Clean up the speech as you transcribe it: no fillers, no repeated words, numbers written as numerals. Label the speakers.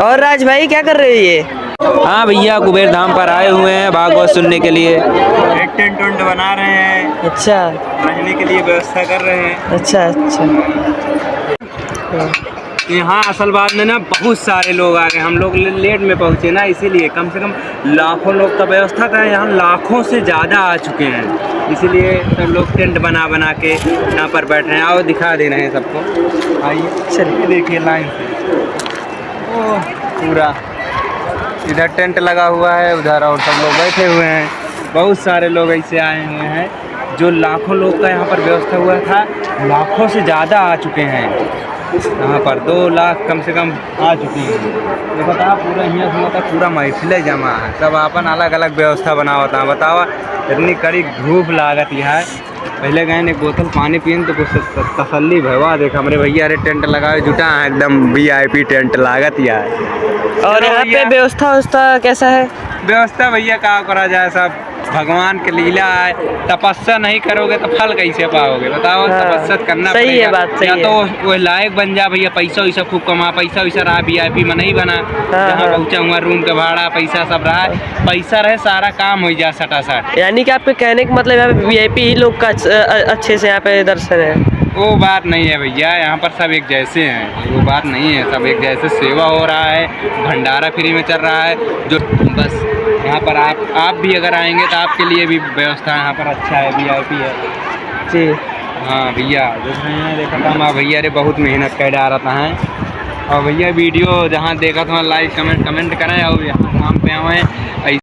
Speaker 1: और राज भाई क्या कर रहे हो ये?
Speaker 2: हाँ भैया, कुबेर धाम पर आए हुए हैं भागवत सुनने के लिए।
Speaker 3: एक टेंट वेंट बना रहे हैं,
Speaker 1: अच्छा
Speaker 3: रहने के लिए व्यवस्था कर रहे हैं।
Speaker 1: अच्छा अच्छा।
Speaker 3: यहाँ असल बात में ना बहुत सारे लोग आ गए, हम लोग लेट में पहुँचे ना, इसीलिए कम से कम लाखों लोग का व्यवस्था था, यहाँ लाखों से ज़्यादा आ चुके हैं, इसीलिए सब लोग टेंट बना बना के यहाँ पर बैठ रहे हैं। आओ दिखा दे रहे हैं सबको, आइए चलिए देखिए लाइन से। ओह पूरा इधर टेंट लगा हुआ है, उधर और सब लोग बैठे हुए हैं। बहुत सारे लोग ऐसे आए हुए हैं, जो लाखों लोग का यहाँ पर व्यवस्था हुआ था, लाखों से ज़्यादा आ चुके हैं। यहाँ पर 2 लाख कम से कम आ चुके हैं। देखो था पूरा यहाँ से मतलब पूरा महफिल जमा है, सब अपन अलग अलग व्यवस्था बना होता है। बताओ इतनी कड़ी धूप लागत है। पहले गए एक बोतल पानी पिए तो कुछ तसल्ली भवा। देखा हमारे भैया अरे टेंट लगाए जुटा है, एकदम VIP टेंट लागत है।
Speaker 1: और यहाँ पे व्यवस्था कैसा है?
Speaker 3: व्यवस्था भैया क्या करा जाए, सब भगवान की लीला है। तपस्या नहीं करोगे तो फल कैसे पाओगे बताओ?
Speaker 1: हाँ,
Speaker 3: तपस्या करना
Speaker 1: सही
Speaker 3: पड़ेगा।
Speaker 1: है, बात सही
Speaker 3: या
Speaker 1: है।
Speaker 3: तो वो लायक बन जा भैया, पैसा वैसा खूब कमा, पैसा वैसा रहा VIP में नहीं बना। जहाँ पहुँचा हुआ रूम का भाड़ा पैसा सब रहा, पैसा रहे सारा काम हो जाए सटासट।
Speaker 1: यानी कि आपके कहने का मतलब यहाँ पे VIP ही लोग का अच्छे से यहाँ पे दर्शन है?
Speaker 3: वो बात नहीं है भैया, यहाँ पर सब एक जैसे हैं, वो बात नहीं है। सब एक जैसे सेवा हो रहा है, भंडारा फ्री में चल रहा है। जो बस यहाँ पर आप भी अगर आएंगे तो आपके लिए भी व्यवस्था यहाँ पर अच्छा है, VIP है
Speaker 1: जी।
Speaker 3: हाँ भैया देख रहे हैं, देखा था मैं भैया रे बहुत मेहनत कर रहा है। और भैया वीडियो जहाँ देखा था लाइक कमेंट करें और यहाँ काम पे आए।